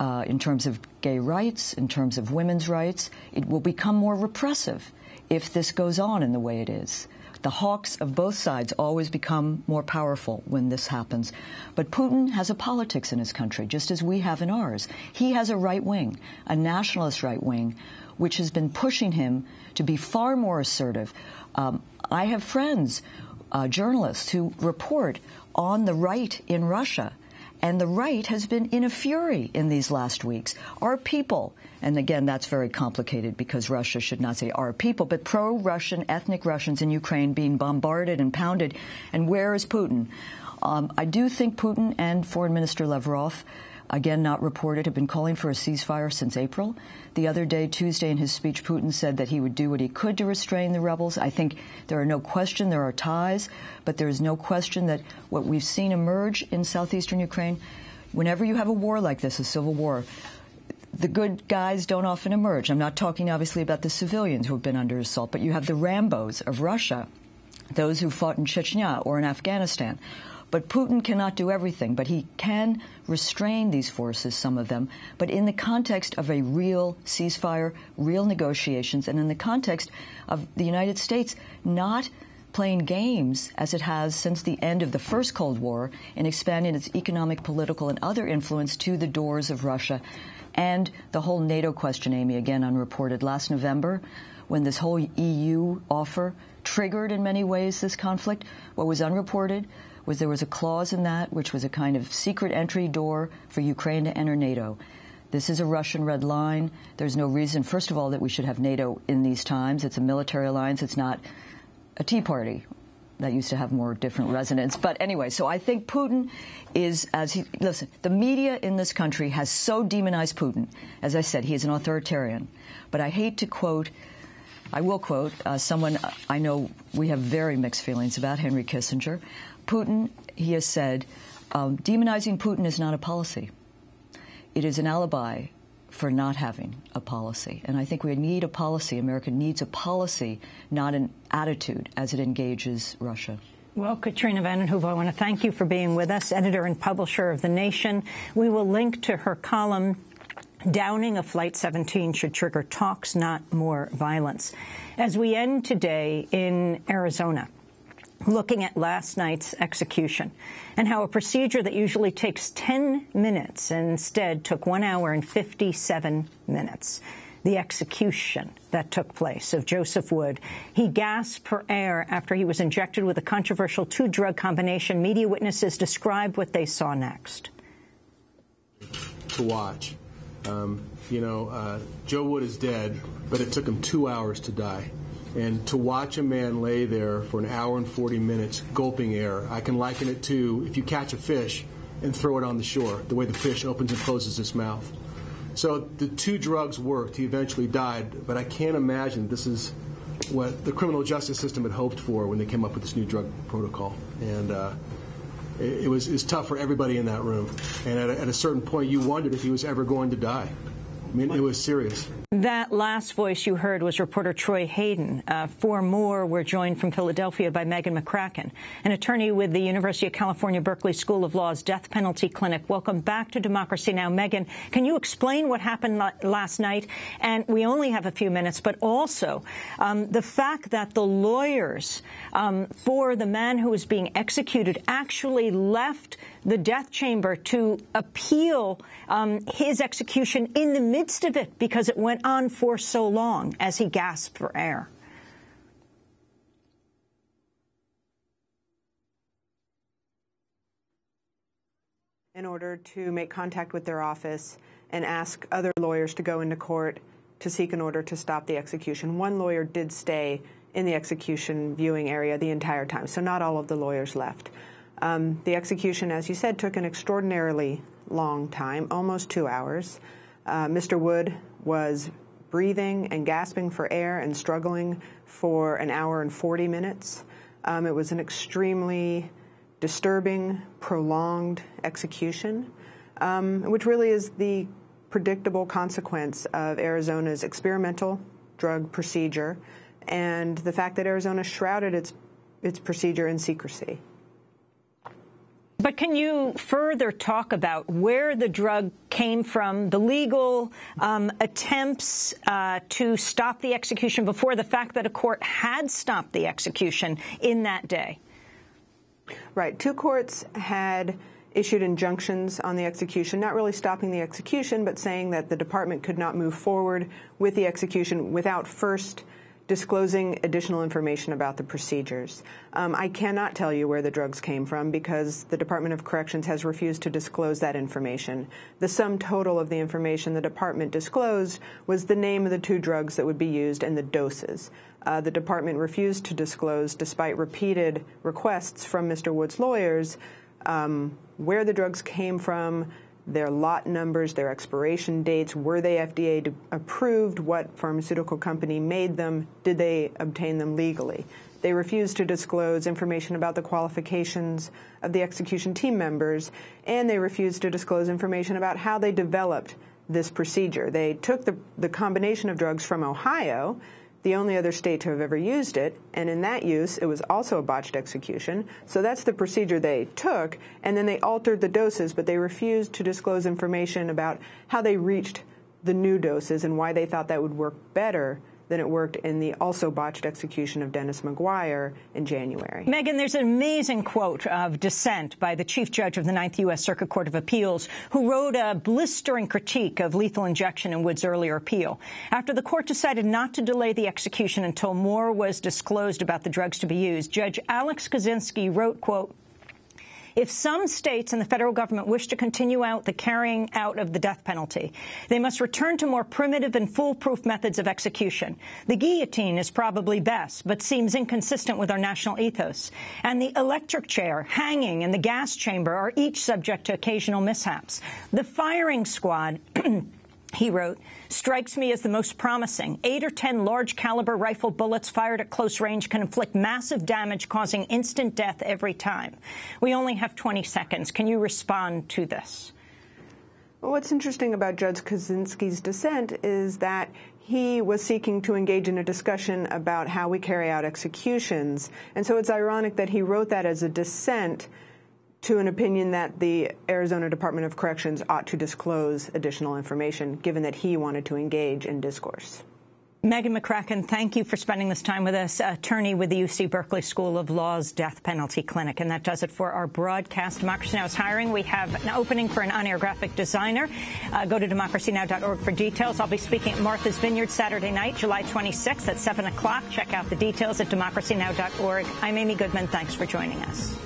in terms of gay rights, in terms of women's rights. It will become more repressive if this goes on in the way it is. The hawks of both sides always become more powerful when this happens. But Putin has a politics in his country, just as we have in ours. He has a right wing, a nationalist right wing, which has been pushing him to be far more assertive. I have friends, journalists, who report on the right in Russia, and the right has been in a fury in these last weeks. Our people, and again, that's very complicated because Russia should not say our people, but pro-Russian ethnic Russians in Ukraine being bombarded and pounded. And where is Putin? I do think Putin and Foreign Minister Lavrov, again not reported, have been calling for a ceasefire since April. The other day, Tuesday, in his speech, Putin said that he would do what he could to restrain the rebels. I think there are no question there are ties, but there is no question that what we've seen emerge in southeastern Ukraine, whenever you have a war like this, a civil war, the good guys don't often emerge. I'm not talking, obviously, about the civilians who have been under assault, but you have the Rambos of Russia, those who fought in Chechnya or in Afghanistan. But Putin cannot do everything, but he can restrain these forces, some of them, but in the context of a real ceasefire, real negotiations, and in the context of the United States not playing games, as it has since the end of the first Cold War, in expanding its economic, political, and other influence to the doors of Russia. And the whole NATO question, Amy, again unreported. Last November, when this whole EU offer triggered in many ways this conflict, what was unreported was there was a clause in that which was a kind of secret entry door for Ukraine to enter NATO. This is a Russian red line. There's no reason, first of all, that we should have NATO in these times. It's a military alliance. It's not a Tea Party. That used to have more different resonance. But anyway, so I think Putin is, listen, the media in this country has so demonized Putin. As I said, he is an authoritarian. But I hate to quote, I will quote someone I know we have very mixed feelings about, Henry Kissinger. Putin, he has said, demonizing Putin is not a policy. It is an alibi for not having a policy. And I think we need a policy. America needs a policy, not an attitude, as it engages Russia. Well, Katrina vanden Heuvel, I want to thank you for being with us, editor and publisher of The Nation. We will link to her column, Downing of Flight 17 Should Trigger Talks, Not More Violence. As we end today in Arizona, looking at last night's execution and how a procedure that usually takes 10 minutes instead took 1 hour and 57 minutes. The execution that took place of Joseph Wood. He gasped for air after he was injected with a controversial two-drug combination. Media witnesses described what they saw next. To watch. Joe Wood is dead, but it took him 2 hours to die. And to watch a man lay there for an hour and 40 minutes gulping air, I can liken it to if you catch a fish and throw it on the shore, the way the fish opens and closes its mouth. So the two drugs worked. He eventually died, but I can't imagine this is what the criminal justice system had hoped for when they came up with this new drug protocol. And it was tough for everybody in that room. And at a certain point, you wondered if he was ever going to die. I mean, it was serious. That last voice you heard was reporter Troy Hayden. For more, we're joined from Philadelphia by Megan McCracken, an attorney with the University of California, Berkeley School of Law's Death Penalty Clinic. Welcome back to Democracy Now! Megan, can you explain what happened last night? And we only have a few minutes, but also the fact that the lawyers for the man who was being executed actually left the death chamber to appeal his execution in the midst of it because it went on for so long as he gasped for air. In order to make contact with their office and ask other lawyers to go into court to seek an order to stop the execution. One lawyer did stay in the execution viewing area the entire time, so not all of the lawyers left. The execution, as you said, took an extraordinarily long time, almost 2 hours. Mr. Wood was breathing and gasping for air and struggling for an hour and 40 minutes. It was an extremely disturbing, prolonged execution, which really is the predictable consequence of Arizona's experimental drug procedure and the fact that Arizona shrouded its procedure in secrecy. But can you further talk about where the drug came from, the legal attempts to stop the execution before the fact that a court had stopped the execution in that day? Right. Two courts had issued injunctions on the execution, not really stopping the execution, but saying that the department could not move forward with the execution without first disclosing additional information about the procedures. I cannot tell you where the drugs came from because the Department of Corrections has refused to disclose that information. The sum total of the information the department disclosed was the name of the two drugs that would be used and the doses. The department refused to disclose, despite repeated requests from Mr. Wood's lawyers, where the drugs came from, their lot numbers, their expiration dates, were they FDA approved, what pharmaceutical company made them, did they obtain them legally. They refused to disclose information about the qualifications of the execution team members, and they refused to disclose information about how they developed this procedure. They took the combination of drugs from Ohio, the only other state to have ever used it, and in that use, it was also a botched execution. So that's the procedure they took, and then they altered the doses, but they refused to disclose information about how they reached the new doses and why they thought that would work better than it worked in the also botched execution of Dennis McGuire in January. Megan, there's an amazing quote of dissent by the Chief Judge of the Ninth U.S. Circuit Court of Appeals, who wrote a blistering critique of lethal injection in Wood's earlier appeal. After the court decided not to delay the execution until more was disclosed about the drugs to be used, Judge Alex Kaczynski wrote, quote, "If some states and the federal government wish to continue out the carrying out of the death penalty, they must return to more primitive and foolproof methods of execution. The guillotine is probably best, but seems inconsistent with our national ethos. And the electric chair, hanging, and the gas chamber are each subject to occasional mishaps. The firing squad," he wrote, "strikes me as the most promising. 8 or 10 large-caliber rifle bullets fired at close range can inflict massive damage, causing instant death every time." We only have 20 seconds. Can you respond to this? Well, what's interesting about Judge Kaczynski's dissent is that he was seeking to engage in a discussion about how we carry out executions. And so it's ironic that he wrote that as a dissent to an opinion that the Arizona Department of Corrections ought to disclose additional information, given that he wanted to engage in discourse. Megan McCracken, thank you for spending this time with us, attorney with the UC Berkeley School of Law's Death Penalty Clinic. And that does it for our broadcast. Democracy Now! Is hiring. We have an opening for an on-air graphic designer. Go to democracynow.org for details. I'll be speaking at Martha's Vineyard Saturday night, July 26th at 7 o'clock. Check out the details at democracynow.org. I'm Amy Goodman. Thanks for joining us.